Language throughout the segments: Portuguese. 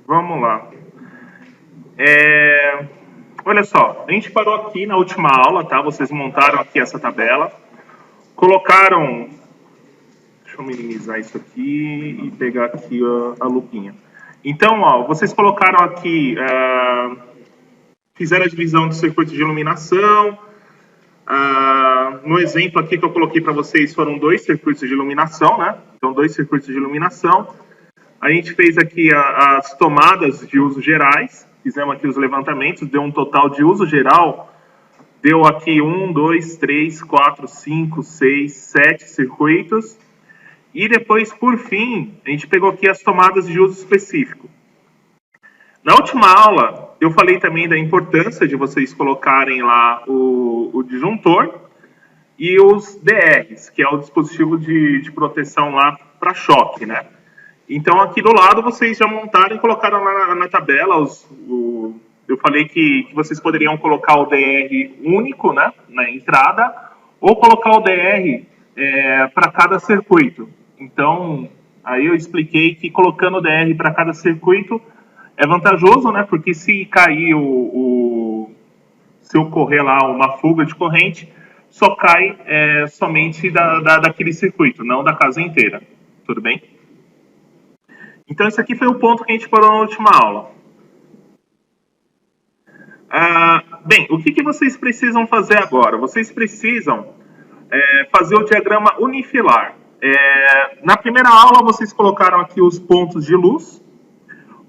Vamos lá. Olha só, a gente parou aqui na última aula, tá? Vocês montaram aqui essa tabela, colocaram... Deixa eu minimizar isso aqui e pegar aqui a lupinha. Então, ó, vocês colocaram aqui, fizeram a divisão do circuito de iluminação. No exemplo aqui que eu coloquei para vocês foram 2 circuitos de iluminação, né? Então, 2 circuitos de iluminação. A gente fez aqui as tomadas de uso gerais, fizemos aqui os levantamentos, deu um total de uso geral, deu aqui 1, 2, 3, 4, 5, 6, 7 circuitos. E depois, por fim, a gente pegou aqui as tomadas de uso específico. Na última aula, eu falei também da importância de vocês colocarem lá o disjuntor e os DRs, que é o dispositivo de proteção lá para choque, né? Então, aqui do lado, vocês já montaram e colocaram lá na tabela eu falei que vocês poderiam colocar o DR único, né, na entrada, ou colocar o DR para cada circuito. Então, aí eu expliquei que colocando o DR para cada circuito é vantajoso, né, porque se cair se ocorrer lá uma fuga de corrente, só cai somente daquele circuito, não da casa inteira. Tudo bem? Então, esse aqui foi o ponto que a gente parou na última aula. Bem, o que vocês precisam fazer agora? Vocês precisam fazer o diagrama unifilar. Na primeira aula, vocês colocaram aqui os pontos de luz.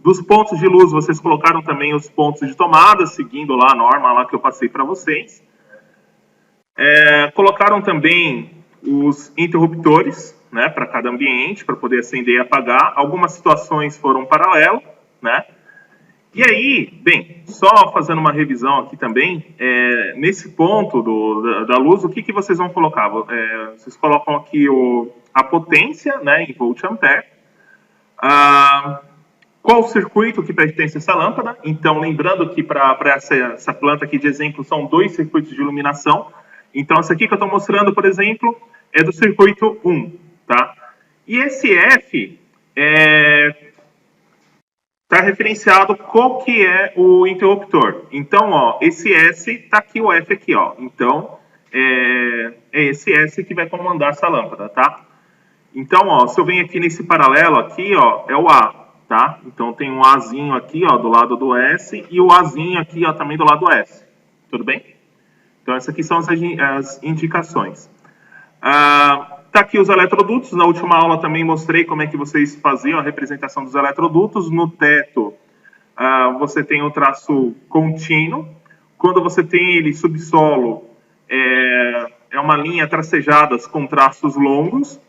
Dos pontos de luz, vocês colocaram também os pontos de tomada, seguindo lá a norma lá que eu passei para vocês. Colocaram também os interruptores, né, para cada ambiente, para poder acender e apagar. Algumas situações foram paralelo, né? E aí, bem, só fazendo uma revisão aqui também, nesse ponto da luz, o que vocês vão colocar? Vocês colocam aqui a potência, né, em volt-ampere. Qual o circuito que pertence a essa lâmpada? Então, lembrando que para essa planta aqui de exemplo, são 2 circuitos de iluminação. Então, essa aqui que eu estou mostrando, por exemplo, é do circuito 1, tá? E esse F está referenciado qual que é o interruptor. Então, ó, esse S está aqui, o F aqui, ó. Então, é esse S que vai comandar essa lâmpada, tá? Então, ó, se eu venho aqui nesse paralelo aqui, ó, é o A, tá? Então, tem um Azinho aqui, ó, do lado do S e o Azinho aqui, ó, também do lado do S. Tudo bem? Então, essas aqui são as indicações. Tá aqui os eletrodutos. Na última aula também mostrei como é que vocês faziam a representação dos eletrodutos. No teto, você tem o traço contínuo. Quando você tem ele subsolo, é uma linha tracejadas com traços longos.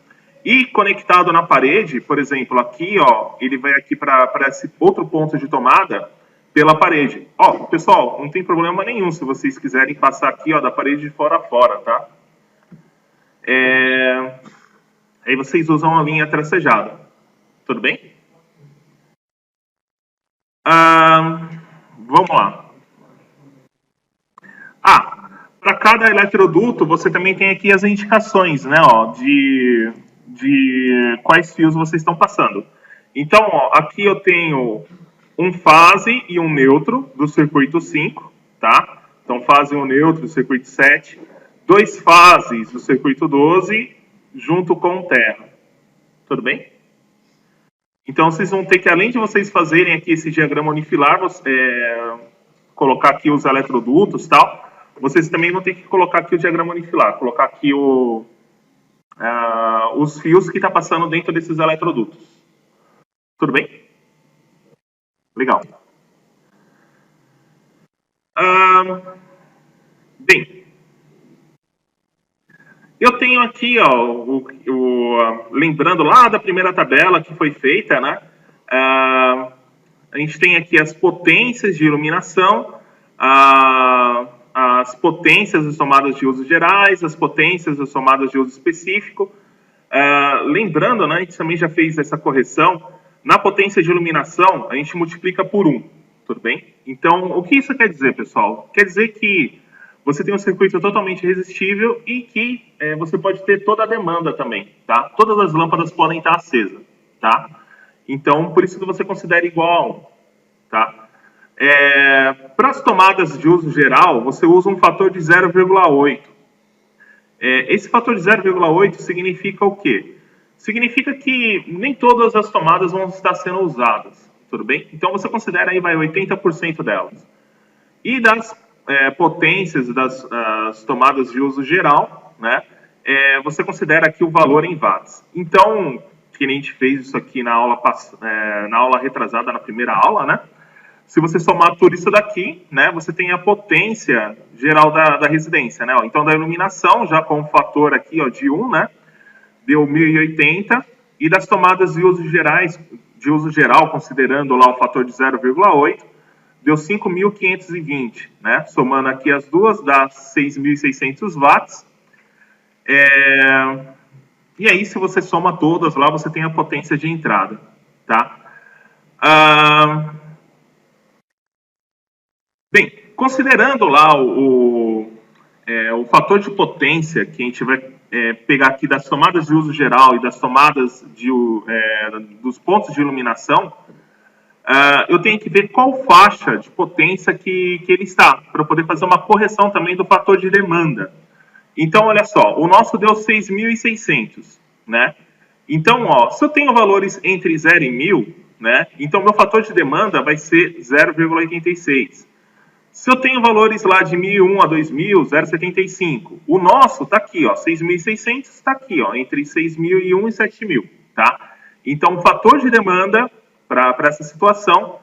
E conectado na parede, por exemplo, aqui, ó, ele vai aqui para esse outro ponto de tomada pela parede. Ó, pessoal, não tem problema nenhum se vocês quiserem passar aqui, ó, da parede de fora a fora, tá? Aí vocês usam a linha tracejada. Tudo bem? Vamos lá. Para cada eletroduto, você também tem aqui as indicações, né, ó, de quais fios vocês estão passando. Então, ó, aqui eu tenho um fase e um neutro do circuito 5, tá? Então, fase e um neutro do circuito 7. 2 fases do circuito 12, junto com terra. Tudo bem? Então, vocês vão ter que, além de vocês fazerem aqui esse diagrama unifilar, colocar aqui os eletrodutos e tal, vocês também vão ter que colocar aqui o diagrama unifilar, colocar aqui os fios que está passando dentro desses eletrodutos. Tudo bem? Legal. Bem, eu tenho aqui, ó, lembrando lá da primeira tabela que foi feita, né? A gente tem aqui as potências de iluminação, as potências das tomadas de uso gerais, as potências das tomadas de uso específico. Lembrando, né, a gente também já fez essa correção, na potência de iluminação, a gente multiplica por 1, tudo bem? Então, o que isso quer dizer, pessoal? Quer dizer que você tem um circuito totalmente resistível e que você pode ter toda a demanda também, tá? Todas as lâmpadas podem estar acesas, tá? Então, por isso que você considera igual a 1. tá? Para as tomadas de uso geral, você usa um fator de 0,8. Esse fator de 0,8 significa o quê? Significa que nem todas as tomadas vão estar sendo usadas, tudo bem? Então você considera aí, vai, 80% delas. E das potências das tomadas de uso geral, né? Você considera aqui o valor em watts. Então, que a gente fez isso aqui na aula retrasada, na primeira aula, né? Se você somar tudo isso daqui, né, você tem a potência geral da residência, né? Ó. Então, da iluminação, já com o fator aqui, ó, de 1, né, deu 1080, e das tomadas de uso geral, considerando lá o fator de 0,8, deu 5.520, né? Somando aqui as duas, dá 6.600 watts. E aí, se você soma todas lá, você tem a potência de entrada, tá? Bem, considerando lá o fator de potência que a gente vai pegar aqui das tomadas de uso geral e das tomadas dos pontos de iluminação, eu tenho que ver qual faixa de potência que ele está, para poder fazer uma correção também do fator de demanda. Então, olha só, o nosso deu 6.600, né? Então, ó, se eu tenho valores entre 0 e 1.000, né? Então, meu fator de demanda vai ser 0,86. Se eu tenho valores lá de 1.001 a 2.000, 0,75. O nosso está aqui, ó, 6.600 está aqui, ó, entre 6.001 e 7.000, tá? Então, o fator de demanda para essa situação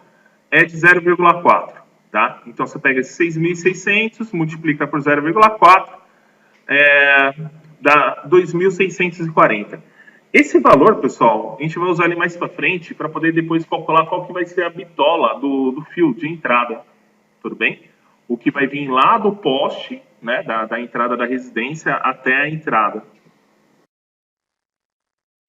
é de 0,4, tá? Então, você pega esses 6.600, multiplica por 0,4, dá 2.640. Esse valor, pessoal, a gente vai usar ele mais para frente para poder depois calcular qual que vai ser a bitola do fio de entrada. Tudo bem? O que vai vir lá do poste, né, da entrada da residência até a entrada.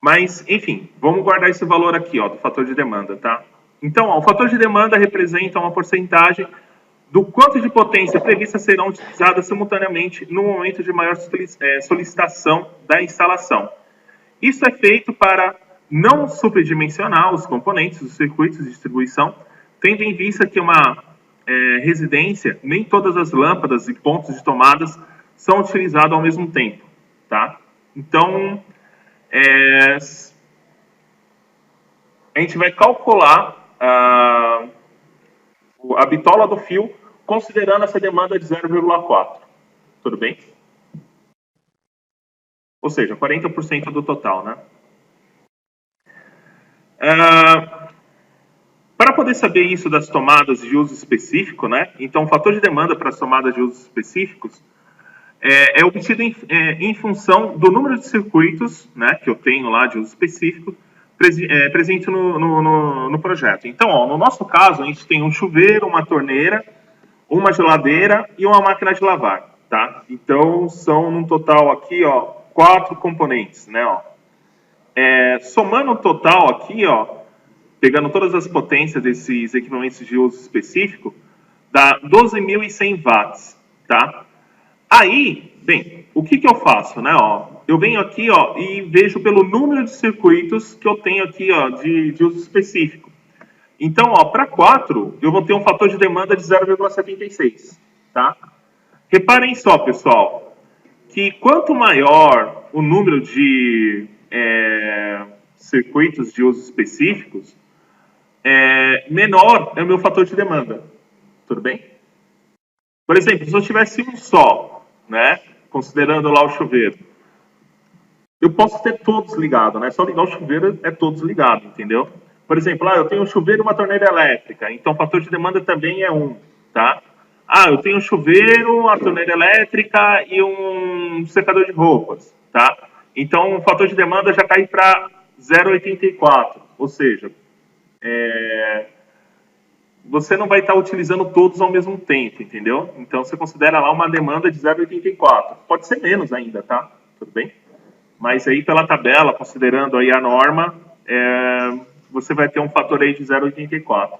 Mas, enfim, vamos guardar esse valor aqui, ó, do fator de demanda, tá? Então, ó, o fator de demanda representa uma porcentagem do quanto de potência prevista serão utilizadas simultaneamente no momento de maior solicitação da instalação. Isso é feito para não superdimensionar os componentes dos circuitos de distribuição, tendo em vista que uma residência, nem todas as lâmpadas e pontos de tomadas são utilizados ao mesmo tempo, tá? Então, a gente vai calcular a bitola do fio considerando essa demanda de 0,4, tudo bem? Ou seja, 40% do total, né? Para poder saber isso das tomadas de uso específico, né? Então, o fator de demanda para as tomadas de uso específicos é obtido em função do número de circuitos, né, que eu tenho lá de uso específico presente no projeto. Então, ó, no nosso caso, a gente tem um chuveiro, uma torneira, uma geladeira e uma máquina de lavar, tá? Então, são no total aqui, ó, 4 componentes, né, ó. Somando o total aqui, ó, pegando todas as potências desses equipamentos de uso específico, dá 12.100 watts, tá? Aí, bem, o que eu faço, né, ó? Eu venho aqui, ó, e vejo pelo número de circuitos que eu tenho aqui, ó, de uso específico. Então, ó, para 4, eu vou ter um fator de demanda de 0,76, tá? Reparem só, pessoal, que quanto maior o número de circuitos de uso específicos, menor é o meu fator de demanda. Tudo bem? Por exemplo, se eu tivesse um só, né, considerando lá o chuveiro, eu posso ter todos ligados, né? Só ligar o chuveiro é todos ligados, entendeu? Por exemplo, eu tenho um chuveiro e uma torneira elétrica, então o fator de demanda também é 1, tá? Eu tenho um chuveiro, uma torneira elétrica e um secador de roupas, tá? Então o fator de demanda já cai para 0,84, ou seja, você não vai estar utilizando todos ao mesmo tempo, entendeu? Então você considera lá uma demanda de 0,84. Pode ser menos ainda, tá? Tudo bem? Mas aí pela tabela, considerando aí a norma, você vai ter um fator aí de 0,84.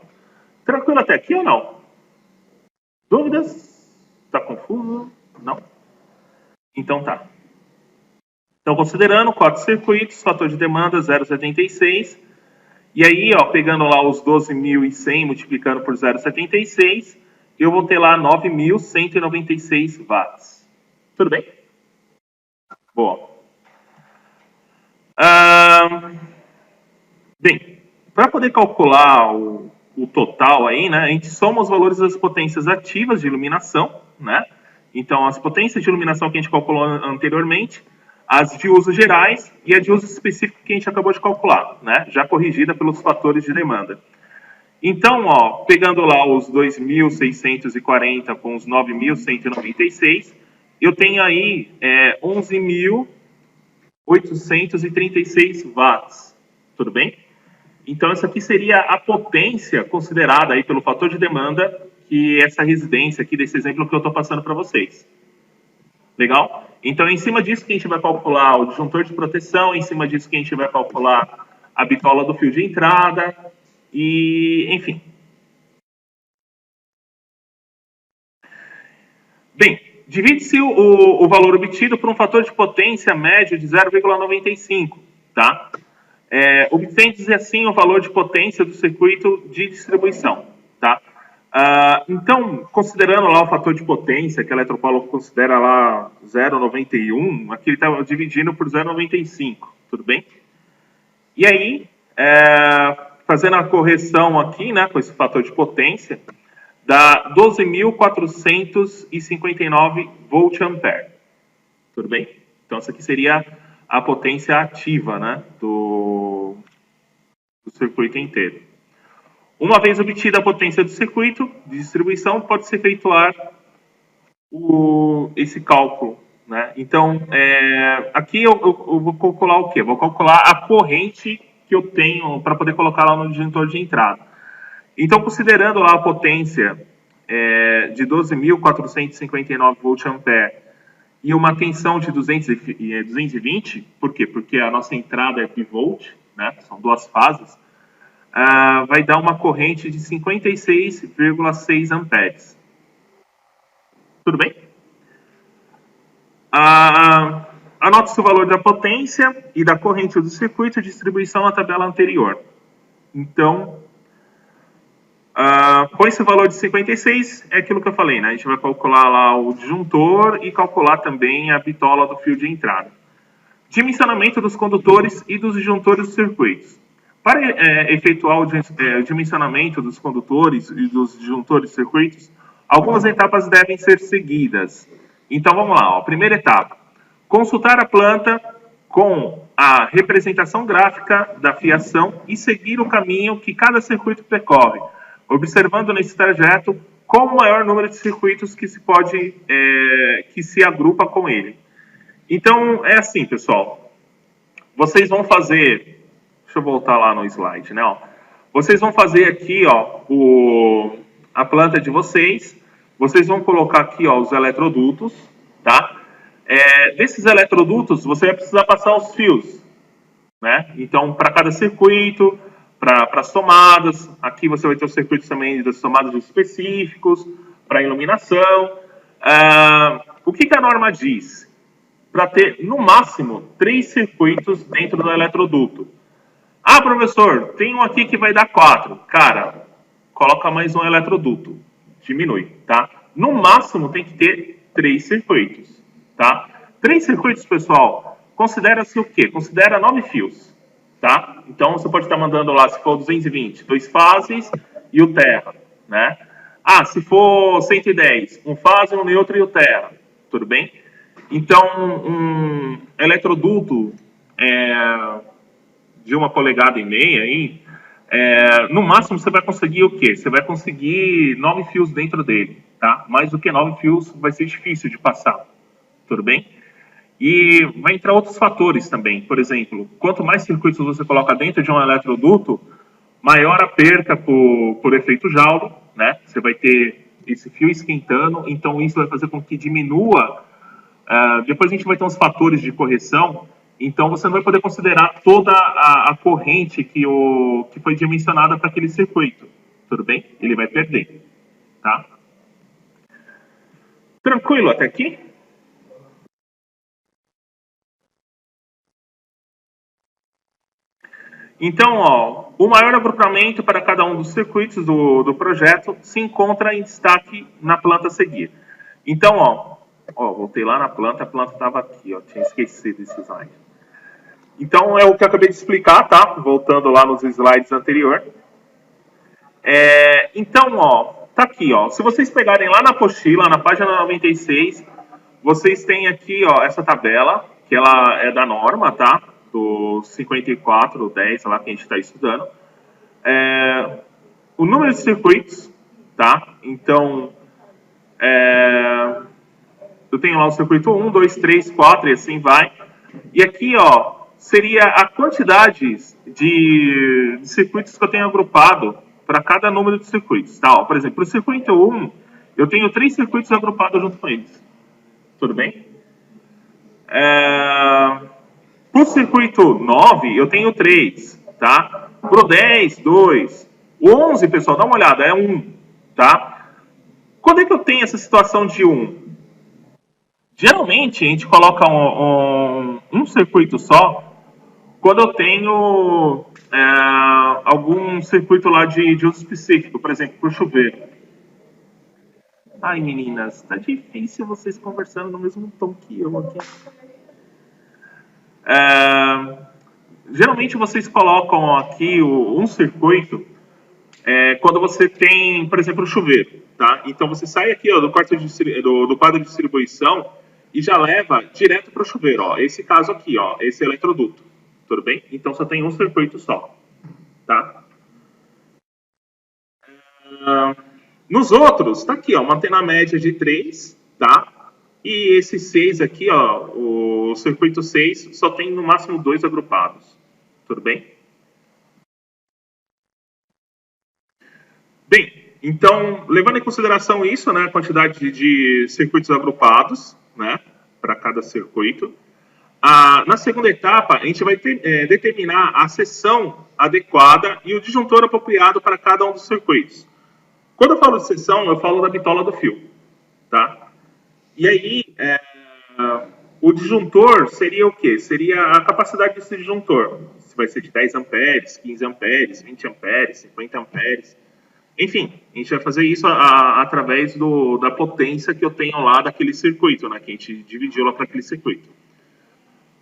Tranquilo até aqui ou não? Dúvidas? Tá confuso? Não? Então tá. Então, considerando 4 circuitos, fator de demanda 0,76, E aí, ó, pegando lá os 12.100 multiplicando por 0,76, eu vou ter lá 9.196 watts. Tudo bem? Boa. Bem, para poder calcular o total aí, né, a gente soma os valores das potências ativas de iluminação, né? Então, as potências de iluminação que a gente calculou anteriormente, as de usos gerais e a de uso específico que a gente acabou de calcular, né? Já corrigida pelos fatores de demanda. Então, ó, pegando lá os 2.640 com os 9.196, eu tenho aí 11.836 watts. Tudo bem? Então, essa aqui seria a potência considerada aí pelo fator de demanda que essa residência aqui, desse exemplo que eu estou passando para vocês. Legal? Então, em cima disso que a gente vai calcular o disjuntor de proteção, em cima disso que a gente vai calcular a bitola do fio de entrada e, enfim. Bem, divide-se o valor obtido por um fator de potência médio de 0,95, tá? Obtém-se assim o valor de potência do circuito de distribuição, tá? Então, considerando lá o fator de potência, que a Eletropaulo considera lá 0,91, aqui ele está dividindo por 0,95, tudo bem? E aí, fazendo a correção aqui, né, com esse fator de potência, dá 12.459 volt-ampere, tudo bem? Então, essa aqui seria a potência ativa, né, do circuito inteiro. Uma vez obtida a potência do circuito de distribuição, pode-se efetuar esse cálculo, né? Então, aqui eu vou calcular o quê? Vou calcular a corrente que eu tenho para poder colocar lá no disjuntor de entrada. Então, considerando lá a potência de 12.459 volt-ampere e uma tensão de 220, por quê? Porque a nossa entrada é bivolt, né? São duas fases. Vai dar uma corrente de 56,6 amperes. Tudo bem? Anota-se o valor da potência e da corrente do circuito de distribuição na tabela anterior. Então, com esse valor de 56, é aquilo que eu falei, né? A gente vai calcular lá o disjuntor e calcular também a bitola do fio de entrada. Dimensionamento dos condutores e dos disjuntores dos circuitos. Para efetuar o dimensionamento dos condutores e dos disjuntores dos circuitos, algumas etapas devem ser seguidas. Então, vamos lá. Ó. Primeira etapa. Consultar a planta com a representação gráfica da fiação e seguir o caminho que cada circuito percorre, observando nesse trajeto qual o maior número de circuitos que se agrupa com ele. Então, é assim, pessoal. Vocês vão fazer... Deixa eu voltar lá no slide, né? Ó. Vocês vão fazer aqui, ó, a planta de vocês. Vocês vão colocar aqui, ó, os eletrodutos, tá? Desses eletrodutos, você vai precisar passar os fios, né? Então, para cada circuito, para as tomadas, aqui você vai ter os circuitos também das tomadas específicos, para iluminação. O que a norma diz? Para ter, no máximo, 3 circuitos dentro do eletroduto. Ah, professor, tem um aqui que vai dar 4. Cara, coloca mais um eletroduto. Diminui, tá? No máximo, tem que ter 3 circuitos, tá? 3 circuitos, pessoal, considera-se o quê? Considera 9 fios, tá? Então, você pode estar mandando lá, se for 220, 2 fases e o terra, né? Ah, se for 110, um fase, um neutro e o terra, tudo bem? Então, um eletroduto de 1,5 polegada aí, no máximo você vai conseguir o quê? Você vai conseguir 9 fios dentro dele, tá? Mais do que 9 fios vai ser difícil de passar, tudo bem? E vai entrar outros fatores também, por exemplo, quanto mais circuitos você coloca dentro de um eletroduto, maior a perca por efeito Joule, né? Você vai ter esse fio esquentando, então isso vai fazer com que diminua. Depois a gente vai ter uns fatores de correção, então você não vai poder considerar toda a corrente que foi dimensionada para aquele circuito, tudo bem? Ele vai perder, tá? Tranquilo até aqui? Então, ó, o maior agrupamento para cada um dos circuitos do projeto se encontra em destaque na planta a seguir. Então, ó, voltei lá na planta, a planta estava aqui, ó, tinha esquecido esse slide. Então, é o que eu acabei de explicar, tá? Voltando lá nos slides anteriores. Então, ó, tá aqui, ó. Se vocês pegarem lá na apostila, na página 96, vocês têm aqui, ó, essa tabela, que ela é da norma, tá? Do 54, 10, lá que a gente está estudando. O número de circuitos, tá? Então, eu tenho lá o circuito 1, 2, 3, 4 e assim vai. E aqui, ó, seria a quantidade de circuitos que eu tenho agrupado para cada número de circuitos, tá? Ó, por exemplo, para o circuito 1, eu tenho 3 circuitos agrupados junto com eles. Tudo bem? Para o circuito 9, eu tenho 3, tá? Para o 10, 2. O 11, pessoal, dá uma olhada, é 1, tá? Quando é que eu tenho essa situação de 1? Geralmente, a gente coloca um circuito só quando eu tenho algum circuito lá de uso específico, por exemplo, para o chuveiro. Ai, meninas, tá difícil vocês conversando no mesmo tom que eu aqui. Geralmente vocês colocam aqui um circuito quando você tem, por exemplo, o chuveiro, tá? Então você sai aqui, ó, do quadro de distribuição e já leva direto para o chuveiro, ó. Esse caso aqui, ó, esse eletroduto, tudo bem? Então só tem um circuito só, tá? Nos outros, tá aqui, ó, mantendo a média de 3, tá? E esse 6 aqui, ó, o circuito 6 só tem no máximo 2 agrupados, tudo bem? Bem, então, levando em consideração isso, né, a quantidade de circuitos agrupados, né, para cada circuito, na segunda etapa, a gente vai determinar a seção adequada e o disjuntor apropriado para cada um dos circuitos. Quando eu falo de seção, eu falo da bitola do fio, tá? E aí, o disjuntor seria o quê? Seria a capacidade desse disjuntor. Se vai ser de 10 amperes, 15 amperes, 20 amperes, 50 amperes. Enfim, a gente vai fazer isso através da potência que eu tenho lá daquele circuito, né? Que a gente dividiu lá para aquele circuito.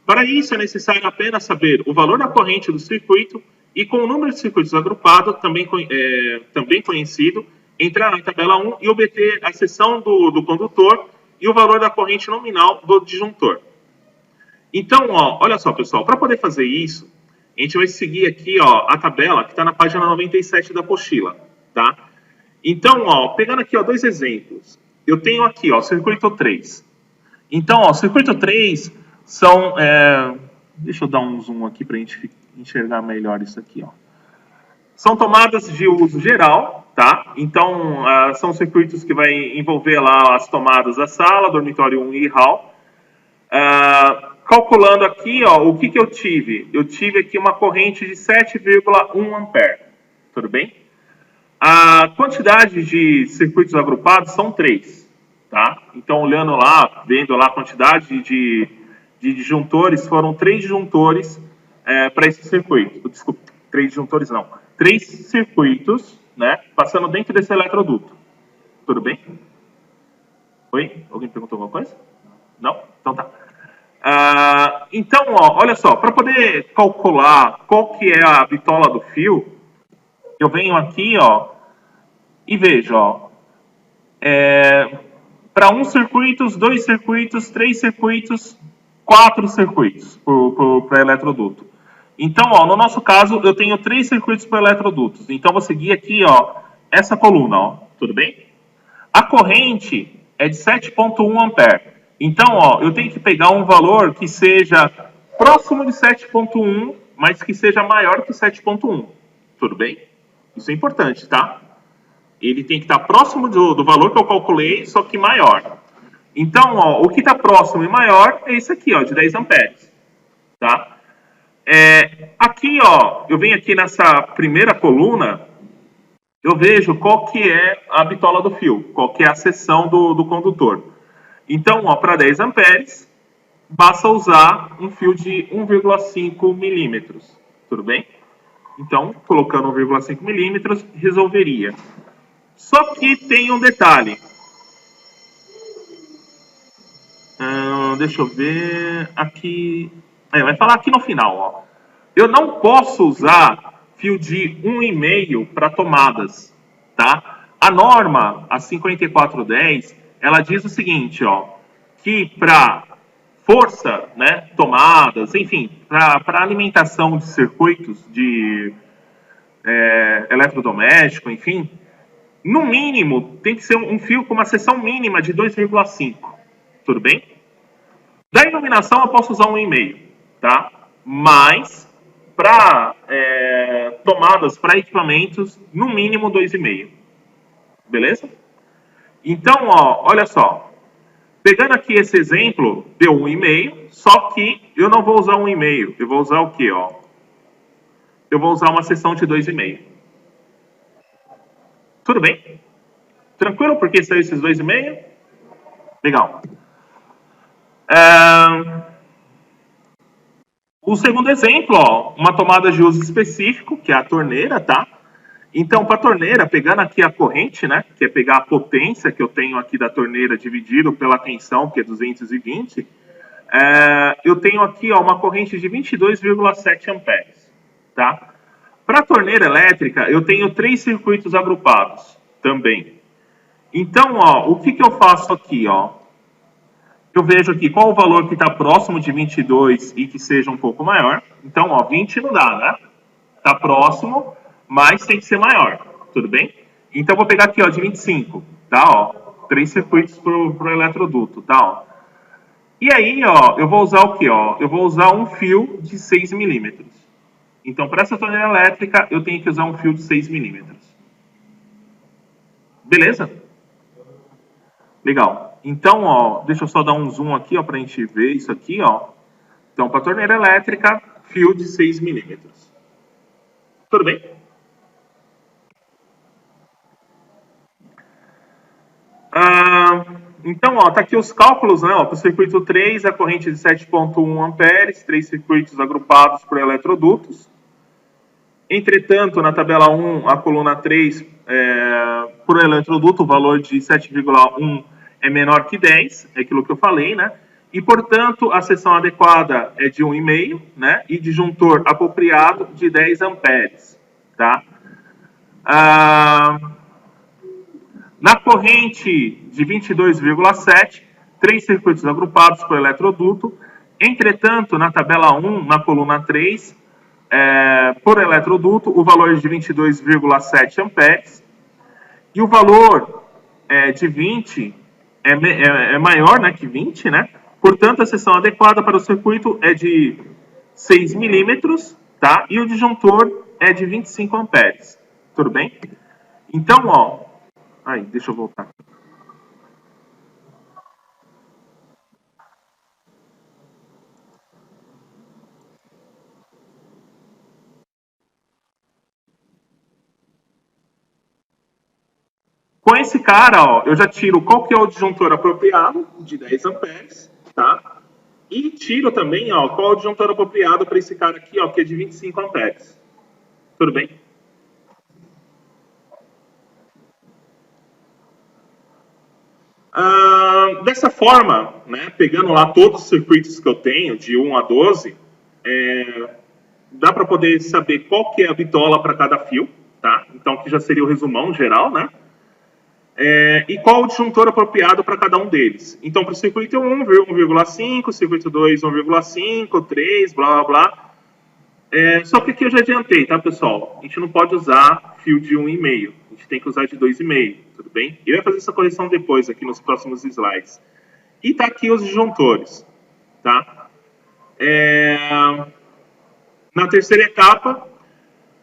Para isso, é necessário apenas saber o valor da corrente do circuito e com o número de circuitos agrupado, também conhecido, entrar na tabela 1 e obter a seção do condutor e o valor da corrente nominal do disjuntor. Então, ó, olha só, pessoal, para poder fazer isso, a gente vai seguir aqui, ó, a tabela que está na página 97 da apostila, tá? Então, ó, pegando aqui, ó, 2 exemplos. Eu tenho aqui, ó, circuito 3. Então, ó, circuito 3 são... deixa eu dar um zoom aqui para a gente enxergar melhor isso aqui, ó. São tomadas de uso geral, tá? Então, são circuitos que vai envolver lá as tomadas da sala, dormitório 1 e hall. Calculando aqui, ó, o que eu tive? Eu tive aqui uma corrente de 7,1 ampere, tudo bem? A quantidade de circuitos agrupados são 3, tá? Então, olhando lá, vendo lá a quantidade de disjuntores, foram 3 disjuntores para esse circuito. Desculpa, 3 disjuntores não. 3 circuitos, né, passando dentro desse eletroduto. Tudo bem? Oi? Alguém perguntou alguma coisa? Não? Então tá. Então, ó, olha só, para poder calcular qual que é a bitola do fio, eu venho aqui, ó, e vejo, ó, para 1 circuito, 2 circuitos, 3 circuitos, 4 circuitos para eletroduto. Então, ó, no nosso caso, eu tenho 3 circuitos para eletrodutos. Então, vou seguir aqui, ó, essa coluna, ó, tudo bem? A corrente é de 7,1 ampere. Então, ó, eu tenho que pegar um valor que seja próximo de 7,1, mas que seja maior que 7,1. Tudo bem? Isso é importante, tá? Ele tem que estar próximo do valor que eu calculei, só que maior. Então, ó, o que está próximo e maior é esse aqui, ó, de 10 amperes. Tá? Aqui, ó, eu venho aqui nessa primeira coluna, eu vejo qual que é a bitola do fio, qual que é a seção do condutor. Então, ó, para 10 amperes, basta usar um fio de 1,5 milímetros, tudo bem? Então, colocando 1,5 milímetros, resolveria. Só que tem um detalhe. Deixa eu ver aqui. Vai falar aqui no final, ó. Eu não posso usar fio de 1,5 para tomadas, tá? A norma, a 5410, ela diz o seguinte, ó, que para força, né, tomadas, enfim, para alimentação de circuitos de eletrodoméstico, enfim, no mínimo tem que ser um fio com uma seção mínima de 2,5, tudo bem? Da iluminação eu posso usar 1,5, tá? Mas para tomadas, para equipamentos, no mínimo 2,5. Beleza? Então, ó, olha só. Pegando aqui esse exemplo, deu 1,5, só que eu não vou usar 1,5. Eu vou usar o quê, ó? Eu vou usar uma seção de 2,5. Tudo bem? Tranquilo? Porque saiu esses 2,5? Legal. O segundo exemplo, ó, uma tomada de uso específico, que é a torneira, tá? Então, para a torneira, pegando aqui a corrente, né, que é pegar a potência que eu tenho aqui da torneira dividido pela tensão, que é 220, eu tenho aqui ó, uma corrente de 22,7 amperes, tá? Para a torneira elétrica, eu tenho 3 circuitos agrupados também. Então, ó, o que eu faço aqui, ó? Eu vejo aqui qual o valor que está próximo de 22 e que seja um pouco maior. Então, ó, 20 não dá, né? Está próximo, mas tem que ser maior, tudo bem? Então, vou pegar aqui, ó, de 25, tá? Ó, 3 circuitos para o eletroduto, tá? Ó. E aí, ó, eu vou usar o quê, ó? Eu vou usar um fio de 6 milímetros. Então, para essa torneira elétrica, eu tenho que usar um fio de 6 milímetros. Beleza? Legal. Então, ó, deixa eu só dar um zoom aqui, ó, para a gente ver isso aqui, ó. Então, para a torneira elétrica, fio de 6 milímetros. Tudo bem? Então, ó, tá aqui os cálculos, né? Para o circuito 3, a corrente de 7,1 amperes, 3 circuitos agrupados por eletrodutos. Entretanto, na tabela 1, a coluna 3, por eletroduto, o valor de 7,1 é menor que 10, é aquilo que eu falei, né? E, portanto, a seção adequada é de 1,5, né? E disjuntor apropriado de 10 amperes, tá? Na corrente de 22,7, 3 circuitos agrupados por eletroduto. Entretanto, na tabela 1, na coluna 3, por eletroduto, o valor é de 22,7 amperes. E o valor de 20 é maior, né, que 20, né? Portanto, a seção adequada para o circuito é de 6 milímetros, tá? E o disjuntor é de 25 amperes. Tudo bem? Então, ó... deixa eu voltar. Com esse cara, ó, eu já tiro qual que é o disjuntor apropriado, de 10 amperes, tá? E tiro também, ó, qual é o disjuntor apropriado para esse cara aqui, ó, que é de 25 amperes. Tudo bem? Dessa forma, né, pegando lá todos os circuitos que eu tenho, de 1 a 12, dá para poder saber qual que é a bitola para cada fio, tá? Então, aqui já seria o resumão geral, né? E qual o disjuntor apropriado para cada um deles. Então, para o circuito 1, 1,5, circuito 2, 1,5, 3, blá, blá, blá. Só que aqui eu já adiantei, tá, pessoal? A gente não pode usar fio de 1,5. A gente tem que usar de 2,5, tudo bem? Eu ia fazer essa correção depois, aqui nos próximos slides. E tá aqui os disjuntores, tá? Na terceira etapa,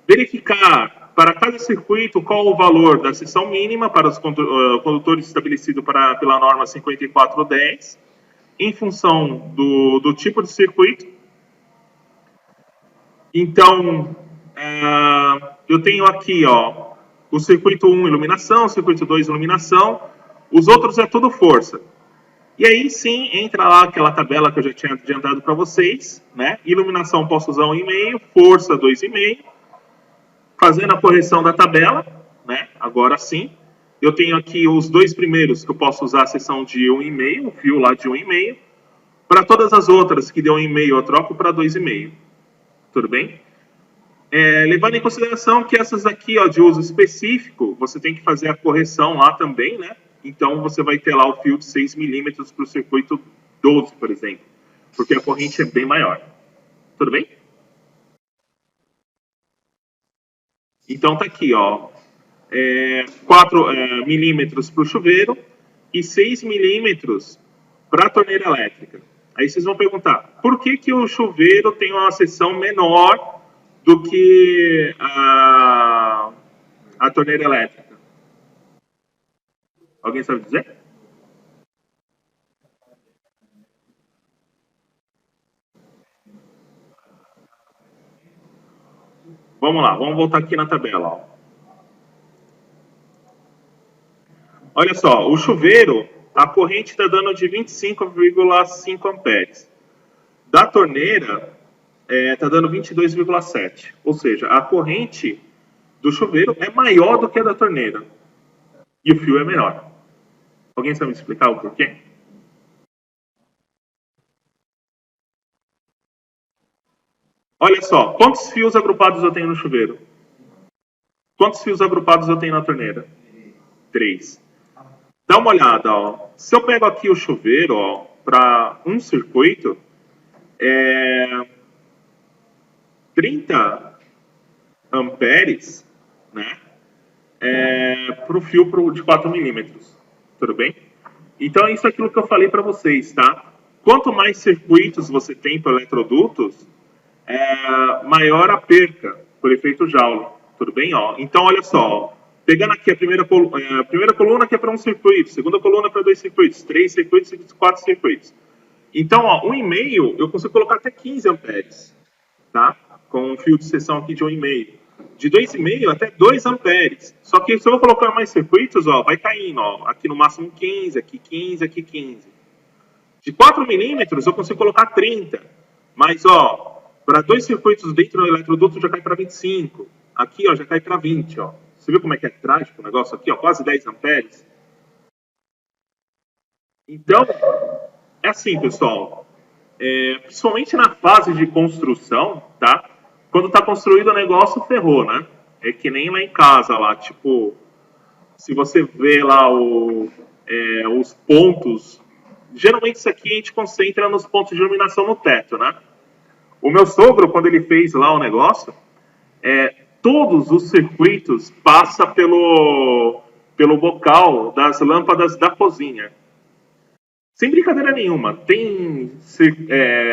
verificar para cada circuito qual o valor da seção mínima para os condutores estabelecido pela norma 5410, em função do tipo de circuito. Então, eu tenho aqui, ó, o circuito 1, iluminação, o circuito 2, iluminação, os outros é tudo força. E aí sim, entra lá aquela tabela que eu já tinha adiantado para vocês, né? Iluminação posso usar 1,5, força 2,5. Fazendo a correção da tabela, né? Agora sim, eu tenho aqui os dois primeiros que eu posso usar a seção de 1,5, o fio lá de 1,5. Para todas as outras que deu 1,5, eu troco para 2,5. Tudo bem? Levando em consideração que essas aqui, ó, de uso específico, você tem que fazer a correção lá também, né? Então, você vai ter lá o fio de 6 milímetros para o circuito 12, por exemplo, porque a corrente é bem maior. Tudo bem? Então, tá aqui, ó, 4 milímetros para o chuveiro e 6 milímetros para a torneira elétrica. Aí vocês vão perguntar, por que, que o chuveiro tem uma seção menor do que a torneira elétrica? Alguém sabe dizer? Vamos lá, vamos voltar aqui na tabela. Ó. Olha só, o chuveiro, a corrente está dando de 25,5 amperes. Da torneira, está dando 22,7. Ou seja, a corrente do chuveiro é maior do que a da torneira. E o fio é menor. Alguém sabe me explicar o porquê? Olha só, quantos fios agrupados eu tenho no chuveiro? Quantos fios agrupados eu tenho na torneira? 3. Dá uma olhada, ó. Se eu pego aqui o chuveiro, ó, para um circuito, 30 amperes, né? Para o fio de 4 milímetros. Tudo bem? Então, isso é aquilo que eu falei para vocês, tá? Quanto mais circuitos você tem para eletrodutos, maior a perca por efeito Joule. Tudo bem? Ó, então, olha só. Ó, pegando aqui a primeira coluna que é para um circuito, segunda coluna para 2 circuitos, 3 circuitos, 4 circuitos. Então, ó, 1,5 eu consigo colocar até 15 amperes, tá? Com um fio de seção aqui de 1,5. De 2,5 até 2 amperes. Só que se eu vou colocar mais circuitos, ó, vai caindo, ó. Aqui no máximo 15, aqui 15, aqui 15. De 4 milímetros eu consigo colocar 30. Mas, ó, para 2 circuitos dentro do eletroduto já cai para 25. Aqui, ó, já cai para 20, ó. Você viu como é que é trágico o negócio aqui, ó? Quase 10 amperes. Então, é assim, pessoal. Principalmente na fase de construção, tá? Quando tá construído o negócio, ferrou, né? É que nem lá em casa, lá, tipo, se você vê lá os pontos, geralmente isso aqui a gente concentra nos pontos de iluminação no teto, né? O meu sogro, quando ele fez lá o negócio, todos os circuitos passam pelo bocal das lâmpadas da cozinha. Sem brincadeira nenhuma, tem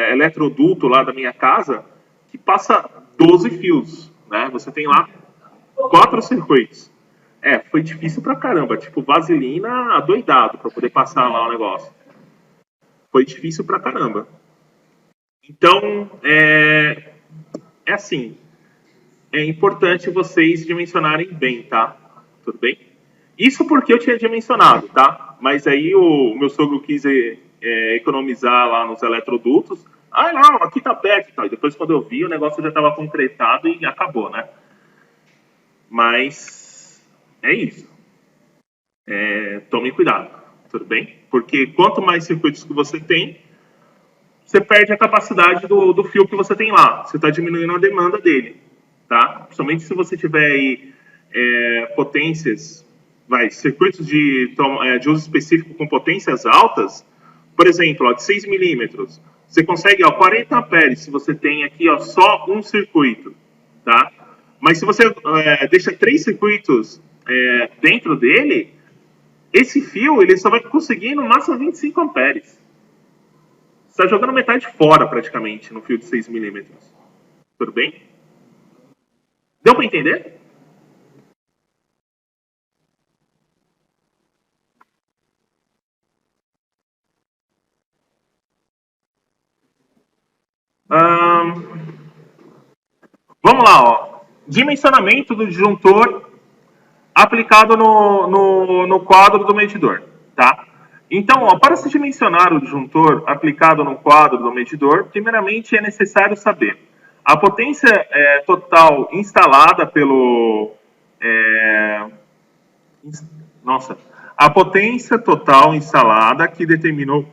eletroduto lá da minha casa que passa 12 fios, né? Você tem lá 4 circuitos. Foi difícil pra caramba, tipo vaselina adoidado pra poder passar lá o negócio. Foi difícil pra caramba. Então, assim, é importante vocês dimensionarem bem, tá? Tudo bem? Isso porque eu tinha dimensionado, tá? Mas aí o meu sogro quis economizar lá nos eletrodutos. Ah, não, aqui tá perto e tal. E depois, quando eu vi, o negócio já estava concretado e acabou, né? Mas é isso. Tome cuidado, tudo bem? Porque quanto mais circuitos que você tem, você perde a capacidade do fio que você tem lá. Você está diminuindo a demanda dele, tá? Principalmente se você tiver aí potências, circuitos de uso específico com potências altas, por exemplo, ó, de 6 milímetros, você consegue 40 amperes se você tem aqui só um circuito, tá? Mas se você deixa 3 circuitos dentro dele, esse fio ele só vai conseguir no máximo 25 amperes. Você está jogando metade fora praticamente no fio de 6 milímetros. Tudo bem? Deu para entender? Vamos lá, ó. Dimensionamento do disjuntor aplicado no quadro do medidor, tá? Então, ó, para se dimensionar o disjuntor aplicado no quadro do medidor, primeiramente é necessário saber A potência total instalada pelo... a potência total instalada que determinou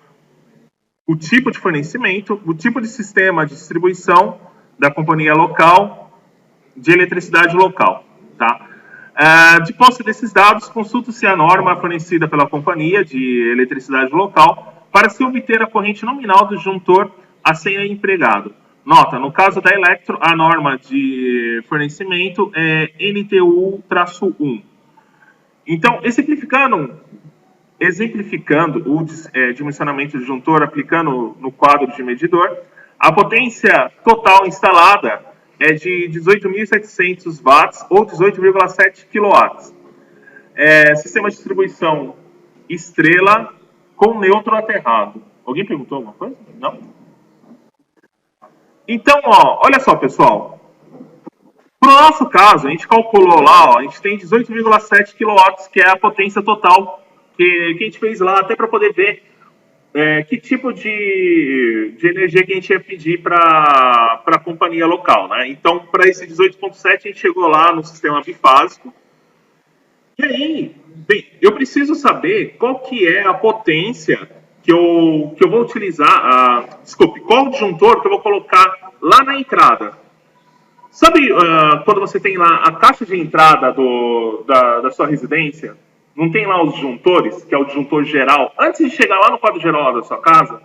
o tipo de fornecimento, o tipo de sistema de distribuição da companhia local de eletricidade local, tá? De posse desses dados, consulta-se a norma fornecida pela companhia de eletricidade local para se obter a corrente nominal do disjuntor a ser empregado. Nota, no caso da Electro, a norma de fornecimento é NTU-1. Então, exemplificando o dimensionamento do disjuntor aplicando no quadro de medidor, a potência total instalada é de 18.700 watts ou 18,7 kW. Sistema de distribuição estrela com neutro aterrado. Alguém perguntou alguma coisa? Não? Então, olha só, pessoal. Para o nosso caso, a gente calculou lá, a gente tem 18,7 kW, que é a potência total que a gente fez lá, até para poder ver que tipo de energia que a gente ia pedir para a companhia local, né? Então, para esse 18,7, a gente chegou lá no sistema bifásico. E aí, bem, eu preciso saber qual que é a potência que eu vou utilizar, qual o disjuntor que eu vou colocar lá na entrada. Sabe quando você tem lá a caixa de entrada da sua residência? Não tem lá os disjuntores, que é o disjuntor geral, antes de chegar lá no quadro geral da sua casa?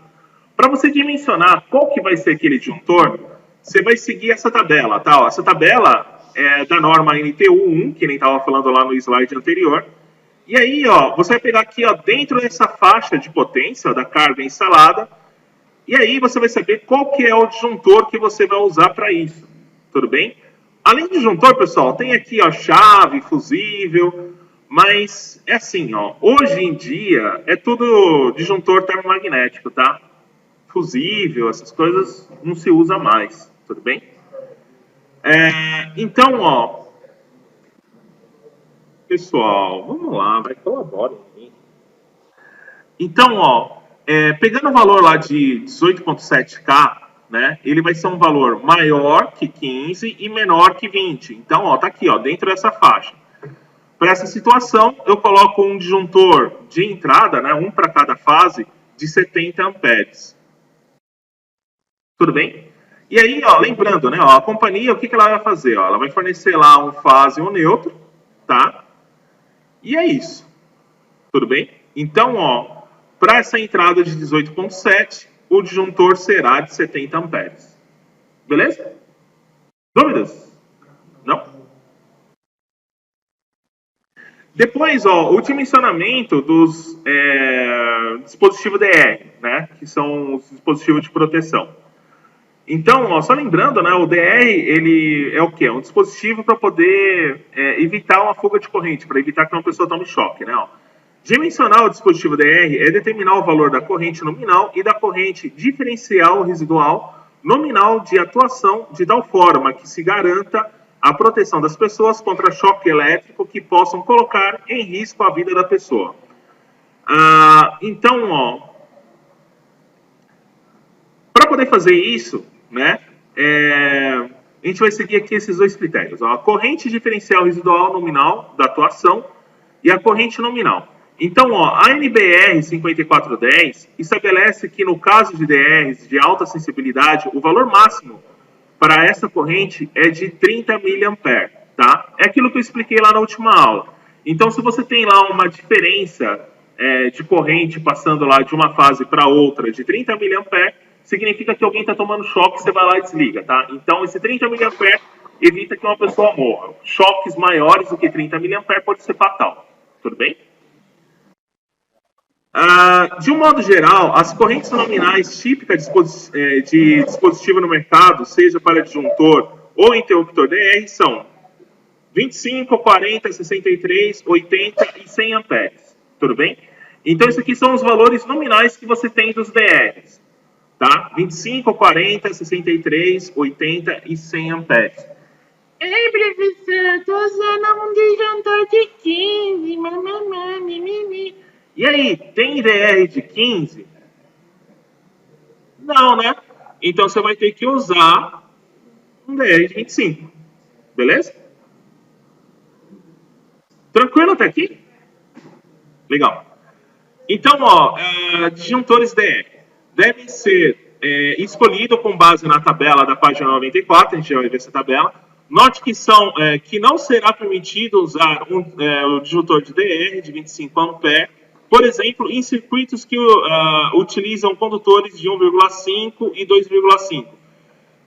Para você dimensionar qual que vai ser aquele disjuntor, você vai seguir essa tabela, tá? Essa tabela é da norma NTU1, que nem estava falando lá no slide anterior. E aí, você vai pegar aqui, dentro dessa faixa de potência da carga instalada, e aí você vai saber qual que é o disjuntor que você vai usar para isso. Tudo bem? Além de disjuntor, pessoal, tem aqui chave, fusível, mas é assim, hoje em dia é tudo disjuntor termomagnético, tá? Fusível, essas coisas não se usa mais, tudo bem? Então, pessoal, vamos lá, vai, colaborem. Então, pegando o valor lá de 18,7K, né, ele vai ser um valor maior que 15 e menor que 20. Então, tá aqui, dentro dessa faixa. Para essa situação, eu coloco um disjuntor de entrada, né, um para cada fase, de 70 amperes. Tudo bem? E aí, lembrando, né, a companhia, o que ela vai fazer? Ela vai fornecer lá um fase e um neutro, tá? E é isso. Tudo bem? Então, para essa entrada de 18,7, o disjuntor será de 70 amperes. Beleza? Dúvidas? Não? Depois, o dimensionamento dos dispositivos DR, né? Que são os dispositivos de proteção. Então, só lembrando, né, o DR, ele é o quê? É um dispositivo para poder evitar uma fuga de corrente, para evitar que uma pessoa tome choque, né? Dimensionar o dispositivo DR é determinar o valor da corrente nominal e da corrente diferencial residual nominal de atuação de tal forma que se garanta a proteção das pessoas contra choque elétrico que possam colocar em risco a vida da pessoa. Então, para poder fazer isso, né, a gente vai seguir aqui esses dois critérios. A corrente diferencial residual nominal da atuação e a corrente nominal. Então, a NBR 5410 estabelece que no caso de DRs de alta sensibilidade, o valor máximo para essa corrente é de 30 mA, tá? É aquilo que eu expliquei lá na última aula. Então, se você tem lá uma diferença de corrente passando lá de uma fase para outra de 30 mA, significa que alguém está tomando choque, você vai lá e desliga, tá? Então, esse 30 mA evita que uma pessoa morra. Choques maiores do que 30 mA pode ser fatal, tudo bem? De um modo geral, as correntes nominais típicas de dispositivo no mercado, seja para disjuntor ou interruptor DR, são 25, 40, 63, 80 e 100 amperes. Tudo bem? Então, esses aqui são os valores nominais que você tem dos DRs. Tá? 25, 40, 63, 80 e 100 amperes. Ei, professor, estou usando um disjuntor de 15. E aí, tem DR de 15? Não, né? Então você vai ter que usar um DR de 25. Beleza? Tranquilo até aqui? Legal. Então, ó, disjuntores DR devem ser escolhidos com base na tabela da página 94, a gente já vai ver essa tabela. Note que não será permitido usar o disjuntor de DR de 25 A, por exemplo, em circuitos que utilizam condutores de 1,5 e 2,5.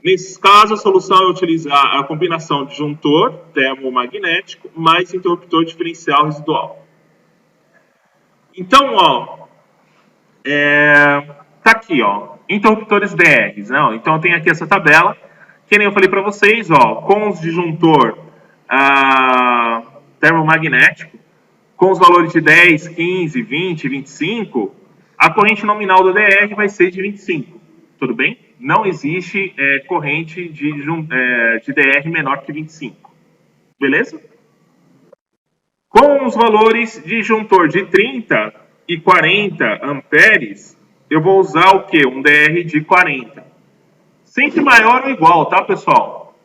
Nesses casos, a solução é utilizar a combinação de disjuntor termomagnético mais interruptor diferencial residual. Então, ó, tá aqui, ó, interruptores DRs, né? Então tem aqui essa tabela, que nem eu falei para vocês, ó, com os disjuntor termomagnético, com os valores de 10, 15, 20, 25, a corrente nominal do DR vai ser de 25, tudo bem? Não existe corrente de DR menor que 25, beleza? Com os valores de disjuntor de 30 e 40 amperes, eu vou usar o quê? Um DR de 40. Sempre maior ou igual, tá, pessoal?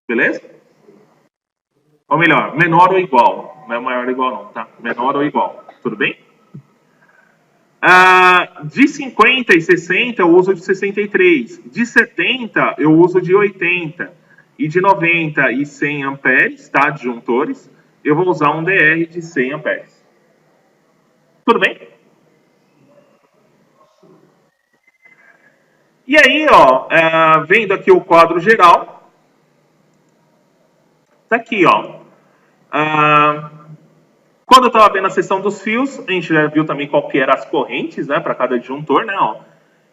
Beleza? Ou melhor, menor ou igual. Não é maior ou igual, não, tá? Menor ou igual. Tudo bem? De 50 e 60 eu uso de 63. De 70 eu uso de 80. E de 90 e 100 amperes, tá? Disjuntores, eu vou usar um DR de 100 amperes. Tudo bem? E aí, ó, vendo aqui o quadro geral, tá aqui, ó. Quando eu estava vendo a seção dos fios, a gente já viu também qual que eram as correntes, né, para cada disjuntor, né, ó.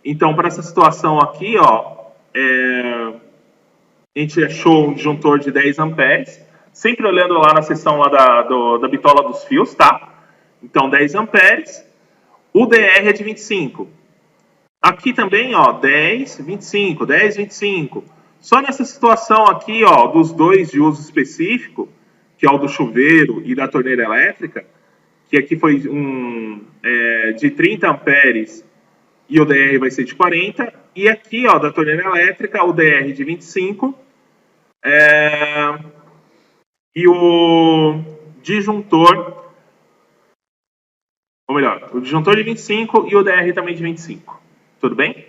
Então, para essa situação aqui, ó, a gente achou um disjuntor de 10 amperes, sempre olhando lá na seção lá da bitola dos fios, tá? Então, 10 amperes. O DR é de 25. Aqui também, ó, 10, 25, 10, 25. Só nessa situação aqui, ó, dos dois de uso específico, que é o do chuveiro e da torneira elétrica, que aqui foi de 30 amperes e o DR vai ser de 40. E aqui, ó, da torneira elétrica, o DR de 25 e o disjuntor, ou melhor, o disjuntor de 25 e o DR também de 25. Tudo bem?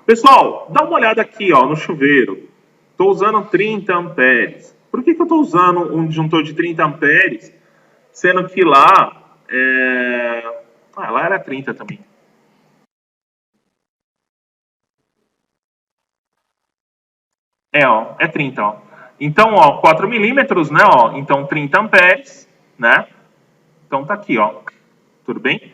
Pessoal, dá uma olhada aqui, ó, no chuveiro. Estou usando 30 amperes. Por que eu estou usando um disjuntor de 30 amperes, sendo que lá lá era 30 também. Ó, é 30, ó. Então, ó, 4 milímetros, né, ó, então 30 amperes, né? Então tá aqui, ó, tudo bem?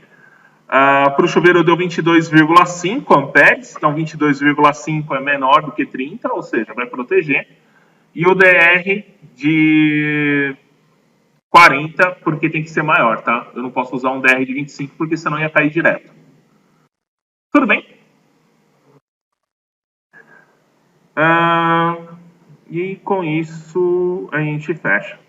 Para o chuveiro deu 22,5 amperes, então 22,5 é menor do que 30, ou seja, vai proteger. E o DR de 40, porque tem que ser maior, tá? Eu não posso usar um DR de 25, porque senão ia cair direto. Tudo bem? E com isso a gente fecha.